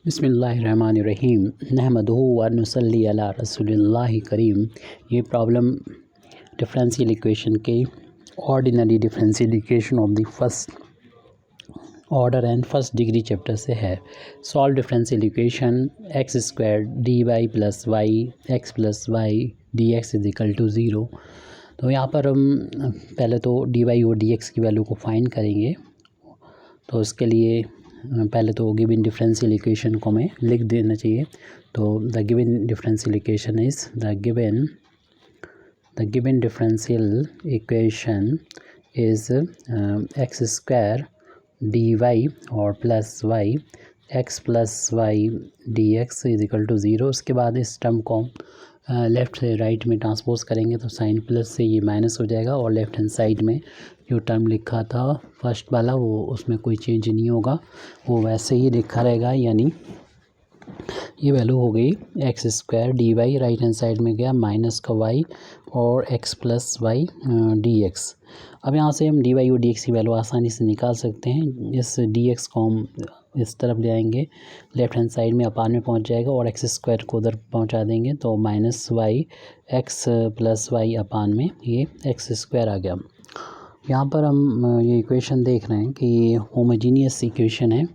बिस्मिल्लाहिर्रहमानिर्रहीम नहमदुहु व नुसल्ली अला रसूलिल्लाहि करीम। ये प्रॉब्लम डिफरेंशियल इक्वेशन के ordinary differential equation of the first order and first degree chapter से है। Solve differential equation x square d y plus y x plus y d x is equal to zero. तो यहाँ पर हम पहले तो d y और d x की वैल्यू को फाइंड करेंगे। तो उसके लिए पहले तो गिवन डिफरेंशियल इक्वेशन को हमें लिख देना चाहिए। तो the given differential equation is the given differential equation is x square d y और plus y x plus y d x is equal to zero. उसके बाद इस टर्म को लेफ़्ट से राइट में ट्रांसपोज करेंगे तो साइन प्लस से ये माइनस हो जाएगा और लेफ़्ट हैंड साइड में जो टर्म लिखा था फर्स्ट वाला वो उसमें कोई चेंज नहीं होगा, वो वैसे ही लिखा रहेगा। यानी ये वैल्यू हो गई x square d y, right hand side में गया माइनस का वाई और x plus y d x. अब यहाँ से हम डी वाई और डी एक्स की वैल्यू आसानी से निकाल सकते हैं। इस डी एक्स को हम इस तरफ ले आएंगे, लेफ्ट हैंड साइड में अपान में पहुँच जाएगा और एक्स स्क्वायर को उधर पहुँचा देंगे तो minus y x plus y upon में ये एक्स स्क्वायर आ गया। यहाँ पर हम ये इक्वेशन देख रहे हैं कि ये होमोजीनियस इक्वेशन है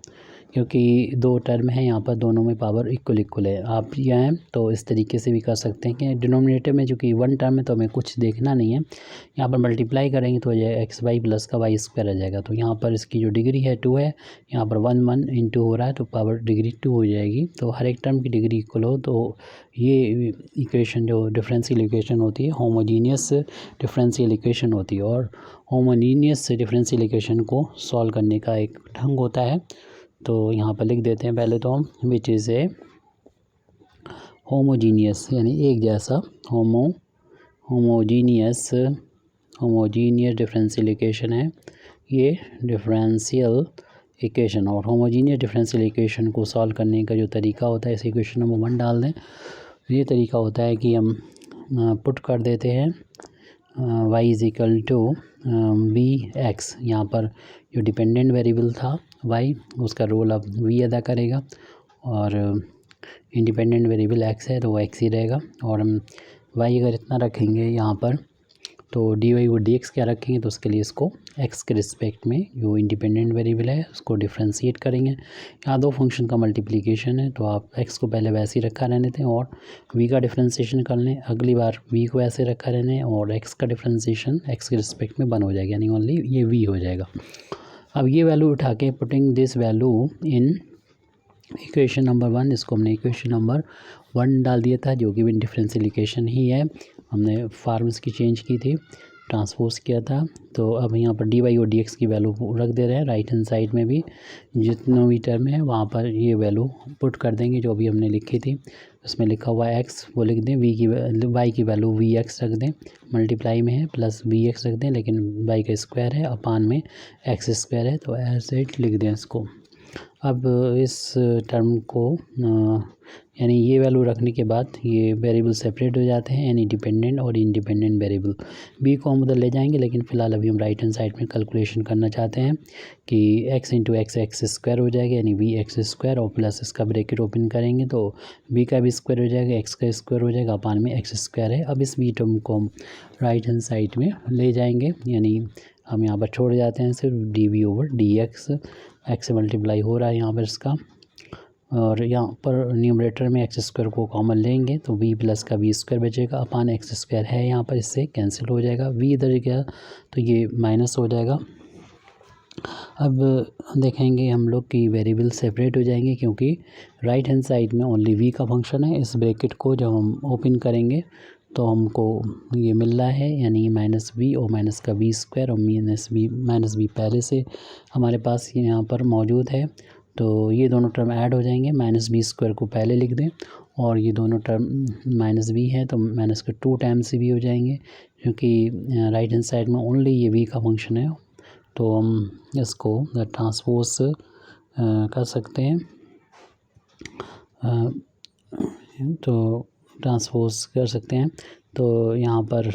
क्योंकि दो टर्म है, यहाँ पर दोनों में पावर इक्वल है। आप यहाँ तो इस तरीके से भी कर सकते हैं कि डिनोमिनेटर में जो कि वन टर्म है तो हमें कुछ देखना नहीं है, यहाँ पर मल्टीप्लाई करेंगे तो ये एक्स वाई प्लस का वाई स्क्वायर आ जाएगा। तो यहाँ पर इसकी जो डिग्री है 2 है, यहाँ पर 1 इंटू हो रहा है तो पावर डिग्री 2 हो जाएगी। तो हर एक टर्म की डिग्री इक्वल हो तो ये इक्वेशन जो डिफरेंशियल इक्वेशन होती है होमोजीनियस डिफरेंशियल इक्वेशन होती है। और होमोजीनियस डिफरेंशियल इक्वेशन को सॉल्व करने का एक ढंग होता है। तो यहाँ पर लिख देते हैं पहले तो हम विच इज़ ए होमोजीनियस यानी एक जैसा होमोजीनियस डिफरेंशियल इक्वेशन है ये डिफरेंशियल इक्वेशन। और होमोजीनियस डिफरेंशियल इक्वेशन को सॉल्व करने का जो तरीका होता है, इस इक्वेशन नंबर 1 डाल दें। ये तरीका होता है कि हम पुट कर देते हैं y is equal to v x. यहाँ पर जो डिपेंडेंट वेरिएबल था y, उसका रोल अब v अदा करेगा और इंडिपेंडेंट वेरिएबल x है तो वो x ही रहेगा। और हम y अगर इतना रखेंगे यहाँ पर तो डी वाई और डी एक्स क्या रखेंगे तो उसके लिए इसको x के रिस्पेक्ट में जो इंडिपेंडेंट वेरिएबल है उसको डिफ्रेंशिएट करेंगे। यहाँ दो फंक्शन का मल्टीप्लिकेशन है तो आप x को पहले वैसे ही रखा रहने दें और v का डिफ्रेंशिएशन कर लें। अगली बार v को ऐसे रखा रहने और x का डिफ्रेंशिएशन x के रिस्पेक्ट में 1 हो जाएगा, यानी ओनली ये v हो जाएगा। अब ये वैल्यू उठा के putting this value in equation number 1, इसको हमने इक्वेशन नंबर 1 डाल दिया था जो कि भी डिफरेंशियल इक्वेशन ही है। हमने फार्म्स की चेंज की थी, ट्रांसपोज किया था। तो अब यहाँ पर डी वाई और डी एक्स की वैल्यू रख दे रहे हैं। राइट हैंड साइड में भी जितना भी टर्म है वहाँ पर ये वैल्यू पुट कर देंगे जो भी हमने लिखी थी। उसमें लिखा हुआ एक्स वो लिख दें, वाई की वैल्यू वी एक्स रख दें, मल्टीप्लाई में है प्लस वी एक्स रख दें, लेकिन वाई का स्क्वायर है अपान में एक्स स्क्वायर है तो ऐसे लिख दें इसको। अब इस टर्म को यानी ये वैल्यू रखने के बाद ये वेरिएबल सेपरेट हो जाते हैं, यानी डिपेंडेंट और इंडिपेंडेंट वेरिएबल। बी को हम उधर ले जाएंगे लेकिन फ़िलहाल अभी हम राइट हैंड साइड में कैलकुलेशन करना चाहते हैं कि x into x x square हो जाएगा, यानी वी एक्स स्क्वायर और प्लस इसका ब्रैकेट ओपन करेंगे तो बी का भी स्क्वायर हो जाएगा, एक्स का स्क्वायर हो जाएगा, अपान में एक्स स्क्वायर है। अब इस बी टर्म को हम राइट हैंड साइड में ले जाएंगे, यानी हम यहाँ पर छोड़ जाते हैं सिर्फ d v over d x, x से मल्टीप्लाई हो रहा है यहाँ पर इसका, और यहाँ पर न्यूमरेटर में एक्स स्क्वायर को कॉमन लेंगे तो v प्लस का वी स्क्वायर बचेगा, अपान एक्स स्क्वायर है यहाँ पर, इससे कैंसिल हो जाएगा। v इधर गया तो ये माइनस हो जाएगा। अब देखेंगे हम लोग कि वेरिएबल सेपरेट हो जाएंगे क्योंकि राइट हैंड साइड में ओनली v का फंक्शन है। इस ब्रैकेट को जब हम ओपन करेंगे तो हमको ये मिल रहा है, यानी माइनस v और माइनस का वी स्क्वायर और माइनस v पहले से हमारे पास यहाँ पर मौजूद है तो ये दोनों टर्म ऐड हो जाएंगे। माइनस बी स्क्वायर को पहले लिख दें और ये दोनों टर्म माइनस बी है तो माइनस के 2 टाइम्स भी हो जाएंगे क्योंकि राइट हैंड साइड में ओनली ये v का फंक्शन है। तो हम इसको ट्रांसपोज कर सकते हैं, तो ट्रांसपोज कर सकते हैं। तो यहाँ पर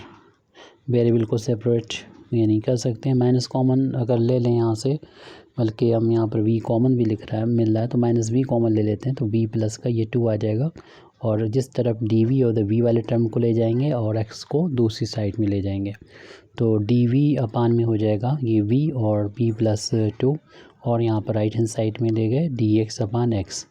वेरिएबल को सेपरेट यानी कर सकते हैं, माइनस कॉमन अगर ले लें यहाँ से बल्कि हम यहाँ पर v कॉमन भी मिल रहा है तो माइनस v कॉमन ले लेते हैं तो v प्लस का ये 2 आ जाएगा। और जिस तरफ dv और v वाले टर्म को ले जाएंगे और x को दूसरी साइड में ले जाएंगे तो dv अपान में हो जाएगा ये v और v प्लस 2 और यहाँ पर राइट हैंड साइड में ले गए dx अपान x।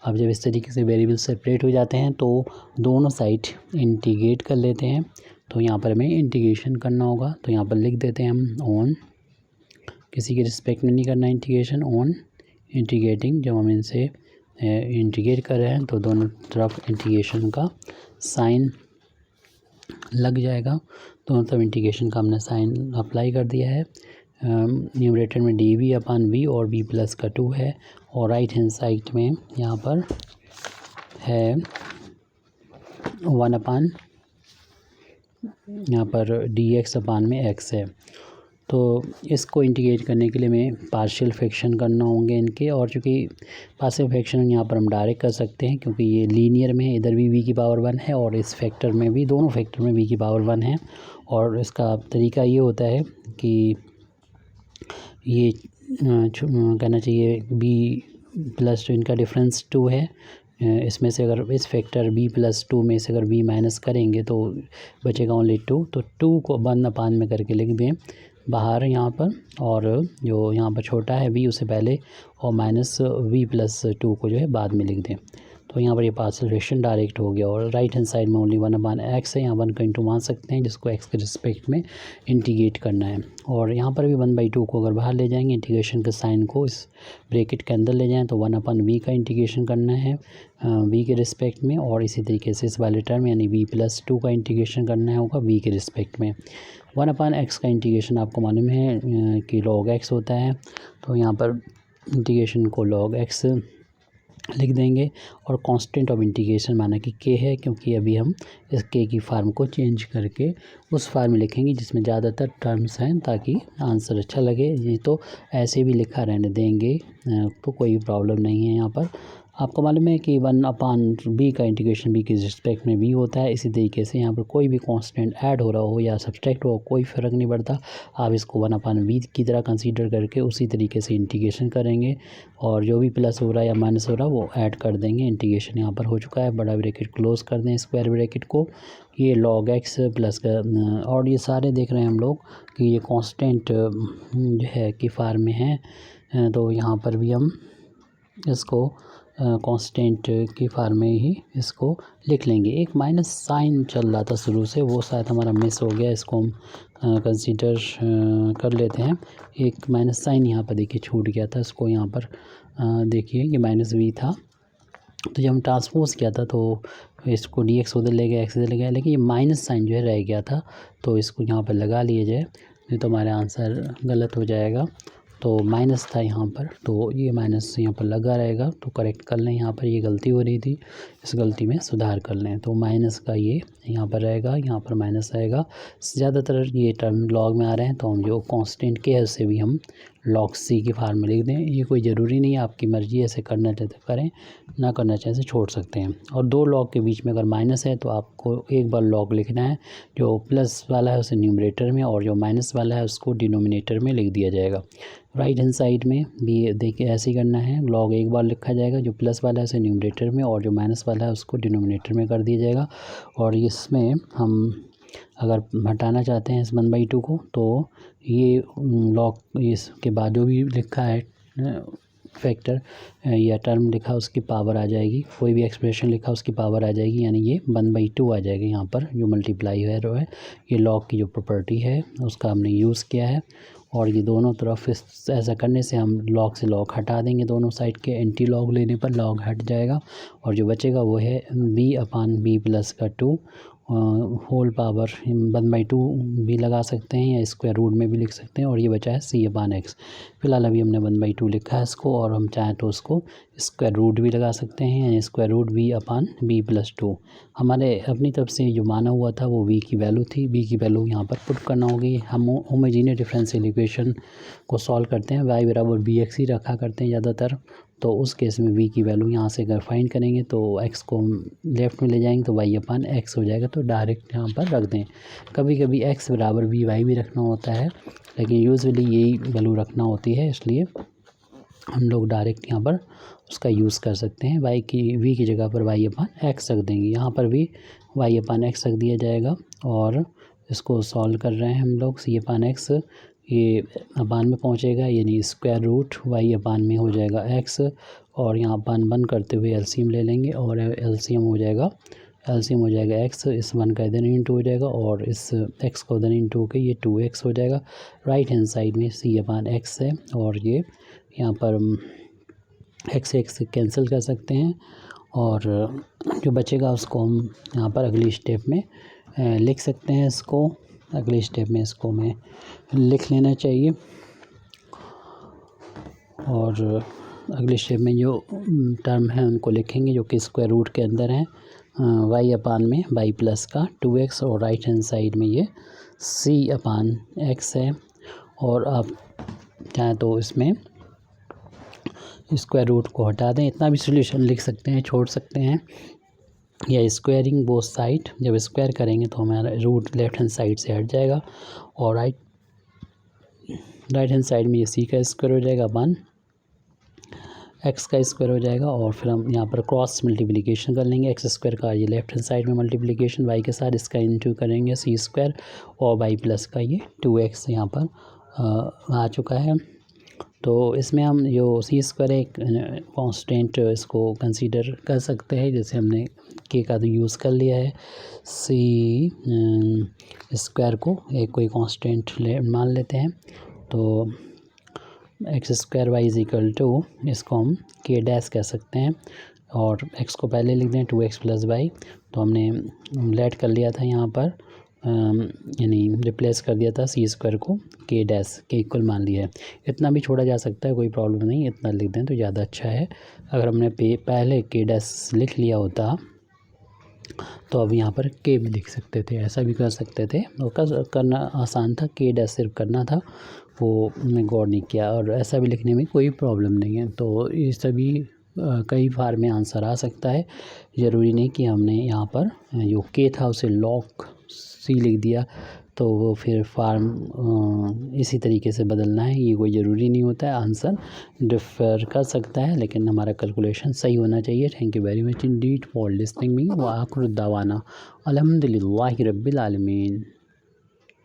अब जब इस तरीके से वेरिएबल सेपरेट हो जाते हैं तो दोनों साइड इंटीग्रेट कर लेते हैं। तो यहाँ पर हमें इंटीग्रेशन करना होगा तो यहाँ पर लिख देते हैं हम ऑन, किसी के रिस्पेक्ट में नहीं करना इंटीग्रेशन, ऑन इंटीग्रेटिंग। जब हम इनसे इंटीग्रेट कर रहे हैं तो दोनों तरफ इंटीग्रेशन का साइन लग जाएगा। दोनों तरफ इंटीग्रेशन का हमने साइन अप्लाई कर दिया है। न्यूमरेटर में dv अपान v और v प्लस का 2 है और राइट हैंड साइड में यहाँ पर है 1 अपान यहाँ पर dx अपान में x है। तो इसको इंटीग्रेट करने के लिए हमें पार्शियल फ्रैक्शन करना होंगे इनके, और चूँकि पार्शियल फ्रैक्शन यहाँ पर हम डायरेक्ट कर सकते हैं क्योंकि ये लीनियर में इधर भी v की पावर 1 है और इस फैक्टर में भी, दोनों फैक्टर में v की पावर 1 है। और इसका तरीका ये होता है कि ये कहना चाहिए b प्लस 2 इनका डिफरेंस 2 है। इसमें से अगर इस फैक्टर b प्लस 2 में से अगर b माइनस करेंगे तो बचेगा ओनली 2। तो 2 को 1 अपान में करके लिख दें बाहर यहाँ पर, और जो यहाँ पर छोटा है v उसे पहले और माइनस v प्लस 2 को जो है बाद में लिख दें। तो यहाँ पर ये पार्शियल फ्रैक्शन डायरेक्ट हो गया और राइट हैंड साइड में ओनली 1 अपान x है। यहाँ 1 का इंटू मान सकते हैं जिसको x के रिस्पेक्ट में इंटीग्रेट करना है। और यहाँ पर भी 1/2 को अगर बाहर ले जाएंगे इंटीग्रेशन के साइन को इस ब्रैकेट के अंदर ले जाएं तो 1 अपान v का इंटीग्रेशन करना है v के रिस्पेक्ट में, और इसी तरीके से इस वाले टर्म यानी v प्लस 2 का इंटीग्रेशन करना होगा v के रिस्पेक्ट में। 1 अपान x का इंटीग्रेशन आपको मालूम है कि log x होता है, तो यहाँ पर इंटीग्रेशन को log x लिख देंगे और कांस्टेंट ऑफ इंटीग्रेशन माना कि k है, क्योंकि अभी हम इस k की फार्म को चेंज करके उस फार्म में लिखेंगे जिसमें ज़्यादातर टर्म्स हैं ताकि आंसर अच्छा लगे। ये तो ऐसे भी लिखा रहने देंगे तो कोई प्रॉब्लम नहीं है। यहाँ पर आपको मालूम है कि 1 अपान b का इंटीग्रेशन b के रिस्पेक्ट में b होता है। इसी तरीके से यहाँ पर कोई भी कांस्टेंट ऐड हो रहा हो या सब्सट्रैक्ट हो कोई फ़र्क नहीं पड़ता, आप इसको 1 अपान b की तरह कंसीडर करके उसी तरीके से इंटीग्रेशन करेंगे और जो भी प्लस हो रहा है या माइनस हो रहा है वो ऐड कर देंगे। इंटीग्रेशन यहाँ पर हो चुका है, बड़ा ब्रैकेट क्लोज कर दें स्क्वायर ब्रैकेट को। ये log x प्लस का, और ये सारे देख रहे हैं हम लोग कि ये कांस्टेंट जो है कि फार्म में है, तो यहाँ पर भी हम इसको कांस्टेंट की फार्म में ही इसको लिख लेंगे। एक माइनस साइन चल रहा था शुरू से, वो शायद हमारा मिस हो गया, इसको हम कंसीडर कर लेते हैं। एक माइनस साइन यहाँ पर देखिए छूट गया था, इसको यहाँ पर देखिए ये माइनस v था, तो जब हम ट्रांसपोज किया था तो इसको dx उधर ले गया x इधर ले गया, लेकिन ये माइनस साइन जो है रह गया था, तो इसको यहाँ पर लगा लिए जाए, नहीं तो हमारा आंसर गलत हो जाएगा। तो माइनस था यहाँ पर, तो ये माइनस यहाँ पर लगा रहेगा, तो करेक्ट कर लें। यहाँ पर ये गलती हो रही थी, इस गलती में सुधार कर लें। तो माइनस का ये यहाँ पर रहेगा, यहाँ पर माइनस आएगा। ज़्यादातर ये टर्म लॉग में आ रहे हैं तो हम जो कांस्टेंट के है उसे भी हम log c की फार्म में लिख दें। ये कोई ज़रूरी नहीं है, आपकी मर्ज़ी, ऐसे करना चाहते करें, ना करना चाहें से छोड़ सकते हैं। और दो log के बीच में अगर माइनस है तो आपको एक बार log लिखना है, जो प्लस वाला है उसे न्यूमरेटर में और जो माइनस वाला है उसको डिनोमिनेटर में लिख दिया जाएगा। राइट हैंड साइड में भी देखिए ऐसे ही करना है, log एक बार लिखा जाएगा, जो प्लस वाला है उसे न्यूमरेटर में और जो माइनस वाला है उसको डिनोमिनेटर में कर दिया जाएगा। और इसमें हम अगर हटाना चाहते हैं इस 1/2 को, तो ये log इसके बाद जो भी लिखा है फैक्टर या टर्म लिखा उसकी पावर आ जाएगी, कोई भी एक्सप्रेशन लिखा उसकी पावर आ जाएगी, यानी ये 1/2 आ जाएगा। यहाँ पर जो मल्टीप्लाई है जो है ये log की जो प्रॉपर्टी है उसका हमने यूज़ किया है। और ये दोनों तरफ ऐसा करने से हम log से log हटा देंगे, दोनों साइड के एंटी log लेने पर log हट जाएगा और जो बचेगा वो है b अपान b प्लस का 2 होल पावर 1/2 भी लगा सकते हैं या स्क्वायर रूट में भी लिख सकते हैं, और ये बचा है c अपान x। फिलहाल अभी हमने 1/2 लिखा है इसको, और हम चाहें तो उसको स्क्वायर रूट भी लगा सकते हैं, यानी स्क्वायर रूट v अपान b प्लस 2। हमारे अपनी तरफ से जो माना हुआ था वो v की वैल्यू थी, v की वैल्यू यहाँ पर पुट करना होगी। हम होमोजीनियस डिफरेंशियल इक्वेशन को सॉल्व करते हैं y बराबर bx ही रखा करते हैं ज़्यादातर, तो उस केस में v की वैल्यू यहाँ से अगर फाइंड करेंगे तो x को लेफ़्ट में ले जाएंगे तो y अपान x हो जाएगा, तो डायरेक्ट यहाँ पर रख दें। कभी कभी x बराबर vy भी रखना होता है, लेकिन यूजुअली यही वैल्यू रखना होती है, इसलिए हम लोग डायरेक्ट यहाँ पर उसका यूज़ कर सकते हैं। वाई की वी की जगह पर वाई अपान एक्स रख देंगे, यहाँ पर भी वाई अपान एक्स रख दिया जाएगा। और इसको सॉल्व कर रहे हैं हम लोग। सी अपान एक्स ये अपान में पहुँचेगा, यानी स्क्वायर रूट वाई अपान में हो जाएगा एक्स, और यहाँ अपान बंद करते हुए एलसीएम ले लेंगे, और एलसीएम हो जाएगा एक्स, इस 1 का इधर इंटू हो जाएगा और इस एक्स को उधर इंटू होकर ये 2x हो जाएगा। राइट हैंड साइड में सी अपान एक्स है, और ये यहाँ पर एक्स कैंसिल कर सकते हैं, और जो बचेगा उसको हम यहाँ पर अगली स्टेप में लिख सकते हैं। इसको अगले स्टेप में इसको हमें लिख लेना चाहिए, और अगले स्टेप में जो टर्म है उनको लिखेंगे जो कि स्क्वायर रूट के अंदर है, वाई अपान में वाई प्लस का 2x, और राइट हैंड साइड में ये सी अपान एक्स है। और आप चाहें तो इसमें स्क्वायर रूट को हटा दें, इतना भी सॉल्यूशन लिख सकते हैं, छोड़ सकते हैं, या स्क्वायरिंग बोथ साइड, जब स्क्वायर करेंगे तो हमारा रूट लेफ्ट हैंड साइड से हट जाएगा, और राइट हैंड साइड में ये सी का स्क्वायर हो जाएगा अपान एक्स का स्क्वायर हो जाएगा। और फिर हम यहाँ पर क्रॉस मल्टीप्लिकेशन कर लेंगे, एक्स स्क्वायर का ये लेफ्ट हैंड साइड में मल्टीप्लिकेशन वाई के साथ, इसका इंटू करेंगे सी स्क्वायर, और वाई प्लस का ये 2x यहाँ पर आ चुका है। तो इसमें हम जो सी स्क्वायर एक कांस्टेंट इसको कंसीडर कर सकते हैं, जैसे हमने के का तो यूज़ कर लिया है, सी स्क्वायर को एक कोई कांस्टेंट मान लेते हैं। तो x square y is equal to, इसको हम के डैश कह सकते हैं, और एक्स को पहले लिख दें 2x प्लस वाई, तो हमने लेट कर लिया था यहाँ पर, यानी रिप्लेस कर दिया था सी स्क्वायर को के डैश के इक्वल मान लिया है। इतना भी छोड़ा जा सकता है, कोई प्रॉब्लम नहीं, इतना लिख दें तो ज़्यादा अच्छा है। अगर हमने पहले के डैश लिख लिया होता तो अब यहाँ पर के भी लिख सकते थे, ऐसा भी कर सकते थे, और करना आसान था, के डैश सिर्फ करना था, वो मैं गौर नहीं किया, और ऐसा भी लिखने में कोई प्रॉब्लम नहीं है। तो ये सभी कई बार में आंसर आ सकता है, ज़रूरी नहीं कि हमने यहाँ पर जो के था उसे लॉग सी लिख दिया तो वो फिर फार्म इसी तरीके से बदलना है, ये कोई ज़रूरी नहीं होता है। आंसर डिफ़र कर सकता है, लेकिन हमारा कैलकुलेशन सही होना चाहिए। Thank you very much Indeed for listening me, व आखिर दावाना अल्हम्दुलिल्लाहि रब्बिल आलमीन।